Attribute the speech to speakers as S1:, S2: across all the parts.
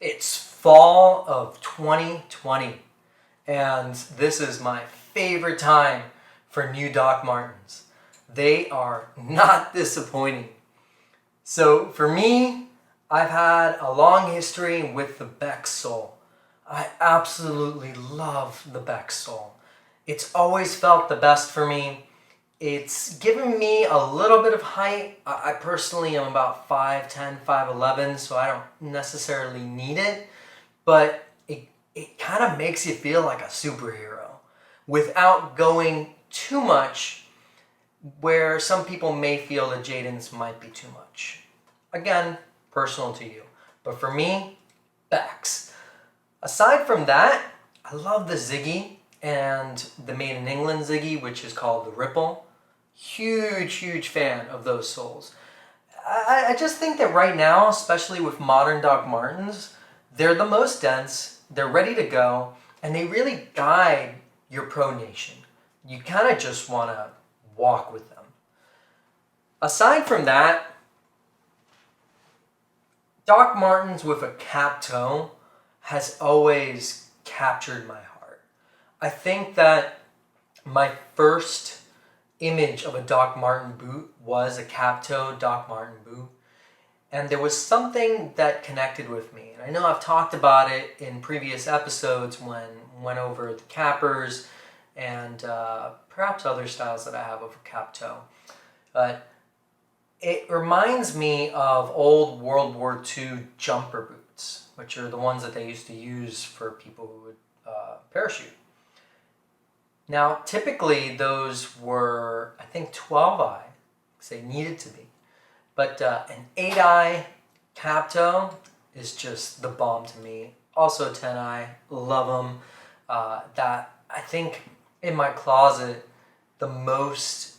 S1: It's fall of 2020, and this is my favorite time for new Doc Martens. They are not disappointing. So for me, I've had a long history with the Bex sole. I absolutely love the Bex sole. It's always felt the best for me. It's given me a little bit of height. I personally am about 5'10", 5'11", so I don't necessarily need it, but it kind of makes you feel like a superhero without going too much where some people may feel that Jaden's might be too much. Again, personal to you. But for me, Bex. Aside from that, I love the Ziggy and the Made in England Ziggy, which is called the Ripple. Huge fan of those soles. I just think that right now, especially with modern Doc Martens, they're the most dense, they're ready to go, and they really guide your pronation. You kind of just want to walk with them. Aside from that, Doc Martens with a cap toe has always captured my heart. I think that my first image of a Doc Marten boot was a cap toe Doc Marten boot, and there was something that connected with me. And I know I've talked about it in previous episodes when I went over the cappers and perhaps other styles that I have of a cap toe. But it reminds me of old World War II jumper boots, which are the ones that they used to use for people who would parachute. Now, typically those were, I think, 12-eye, because they needed to be. But an 8-eye cap toe is just the bomb to me. Also 10-eye, love them. That, I think, in my closet, the most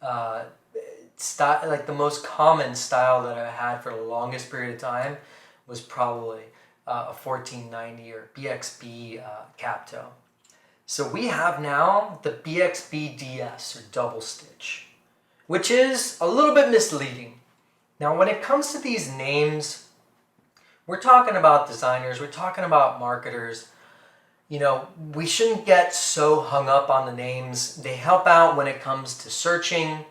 S1: style, like the most common style that I had for the longest period of time was probably a 1490 or BXB cap toe. So we have now the BXB DS, or double stitch, which is a little bit misleading. Now when it comes to these names, we're talking about designers, we're talking about marketers. You know, we shouldn't get so hung up on the names. They help out when it comes to searching.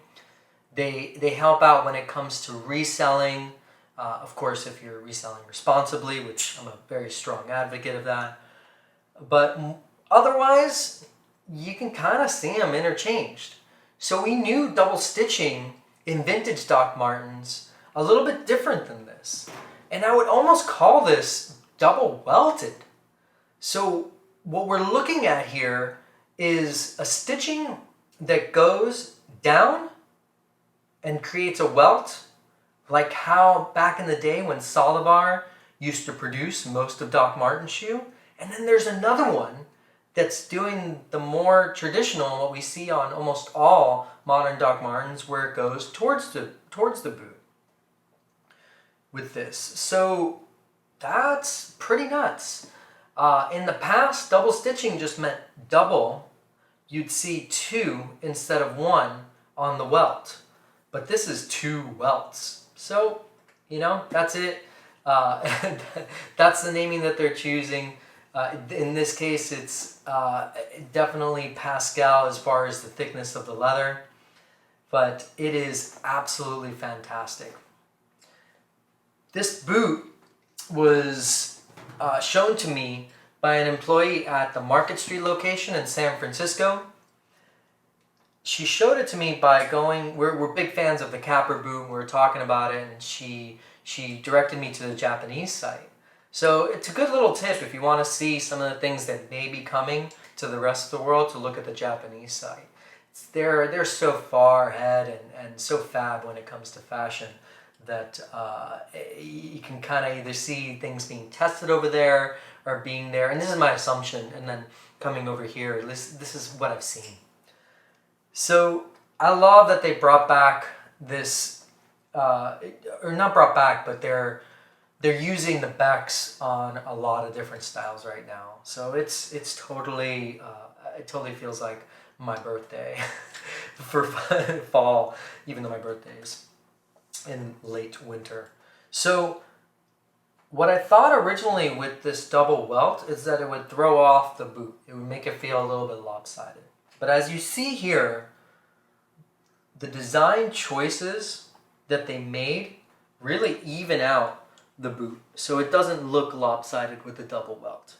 S1: They help out when it comes to reselling. Of course, if you're reselling responsibly, which I'm a very strong advocate of that. But otherwise, you can kind of see them interchanged. So we knew double stitching in vintage Doc Martens a little bit different than this. And I would almost call this double welted. So what we're looking at here is a stitching that goes down and creates a welt, like how back in the day when Solivar used to produce most of Doc Marten's shoe. And then there's another one that's doing the more traditional, what we see on almost all modern Doc Martens, where it goes towards the boot with this. So that's pretty nuts. In the past, double stitching just meant double. You'd see two instead of one on the welt. But this is two welts. So, you know, that's it. That's the naming that they're choosing. In this case, it's definitely Pascal as far as the thickness of the leather, but it is absolutely fantastic. This boot was shown to me by an employee at the Market Street location in San Francisco. She showed it to me by going, we're big fans of the capper boot, we were talking about it, and she directed me to the Japanese site. So it's a good little tip if you want to see some of the things that may be coming to the rest of the world, to look at the Japanese site. They're so far ahead and so fab when it comes to fashion that you can kind of either see things being tested over there or being there. And this is my assumption, and then coming over here, this is what I've seen. So I love that they brought back this, or not brought back, but they're using the Bex on a lot of different styles right now. So it's totally, it totally feels like my birthday for fall, even though my birthday is in late winter. So what I thought originally with this double welt is that it would throw off the boot. It would make it feel a little bit lopsided. But as you see here, the design choices that they made really even out the boot, so it doesn't look lopsided with the double welt.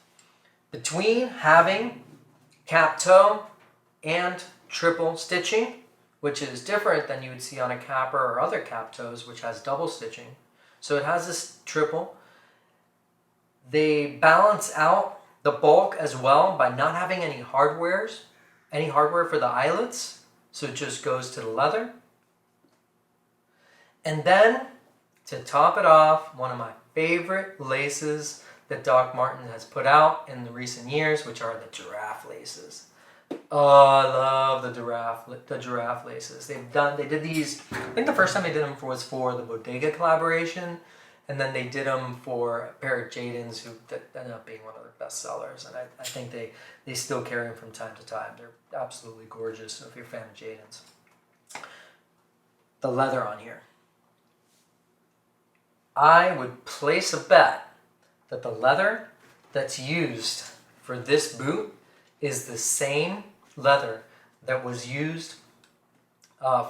S1: Between having cap toe and triple stitching, which is different than you would see on a capper or other cap toes, which has double stitching. So it has this triple. They balance out the bulk as well by not having any hardware for the eyelets. So it just goes to the leather. And then, to top it off, one of my favorite laces that Doc Martens has put out in the recent years, which are the giraffe laces. Oh, I love the giraffe laces. They did these, I think the first time they did them was for the Bodega collaboration, and then they did them for a pair of Jadens who ended up being one of their best sellers, and I think they still carry them from time to time. They're absolutely gorgeous, so if you're a fan of Jadens. The leather on here. I would place a bet that the leather that's used for this boot is the same leather that was used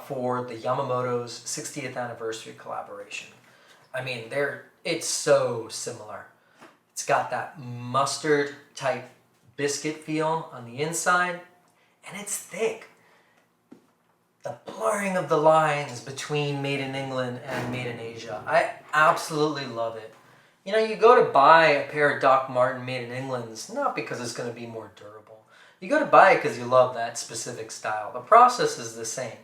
S1: for the Yamamoto's 60th anniversary collaboration. I mean, it's so similar. It's got that mustard type biscuit feel on the inside, and it's thick. The blurring of the lines between made in England and made in Asia, I absolutely love it. You know, you go to buy a pair of Doc Martens made in England, not because it's going to be more durable. You go to buy it because you love that specific style. The process is the same.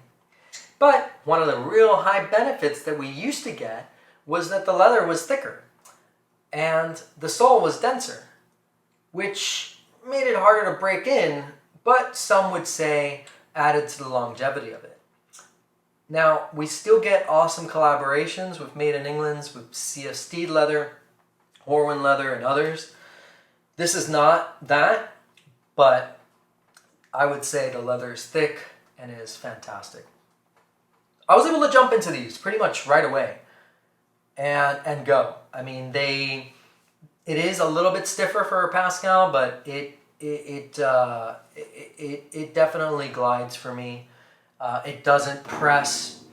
S1: But one of the real high benefits that we used to get was that the leather was thicker and the sole was denser, which made it harder to break in, but some would say added to the longevity of it. Now, we still get awesome collaborations with Made in England's, with C.F. Steed leather, Horwin leather, and others. This is not that, but I would say the leather is thick and is fantastic. I was able to jump into these pretty much right away and go. I mean, it is a little bit stiffer for a Pascal, but it definitely glides for me. It doesn't press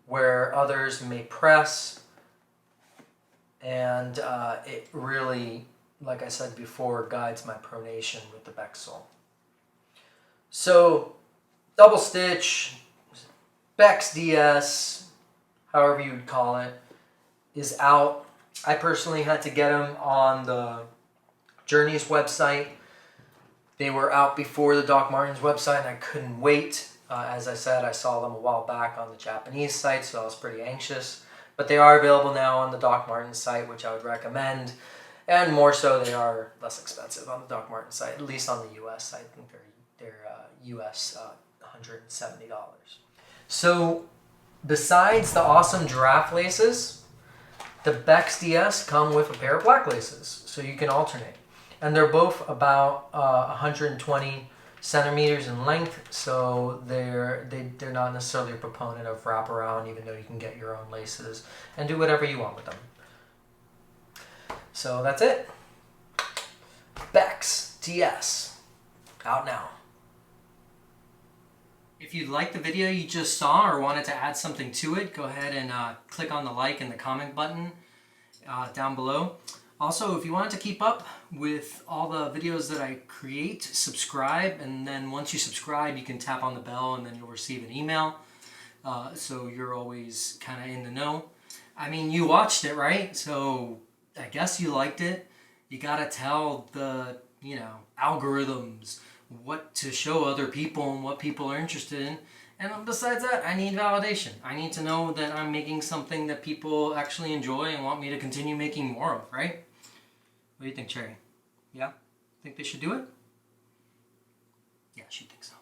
S1: where others may press, and it really, like I said before, guides my pronation with the Bex sole. So, double stitch, Bex DS, however you would call it, is out. I personally had to get them on the Journeys website. They were out before the Doc Martens website, and I couldn't wait. As I said, I saw them a while back on the Japanese site, so I was pretty anxious. But they are available now on the Doc Martens site, which I would recommend. And more so, they are less expensive on the Doc Martens site, at least on the US site. I think they're US $170. So, besides the awesome giraffe laces, the Bex DS come with a pair of black laces, so you can alternate. And they're both about 120 centimeters in length, so they're not necessarily a proponent of wraparound, even though you can get your own laces and do whatever you want with them. So that's it. Bex DS, out now. If you liked the video you just saw or wanted to add something to it, go ahead and click on the like and the comment button down below. Also, if you wanted to keep up with all the videos that I create, subscribe, and then once you subscribe, you can tap on the bell and then you'll receive an email. So you're always kind of in the know. I mean, you watched it, right? So I guess you liked it. You gotta tell the, algorithms what to show other people and what people are interested in. And besides that, I need validation. I need to know that I'm making something that people actually enjoy and want me to continue making more of, right? What do you think, Cherry? Yeah? Think they should do it? Yeah, she thinks so.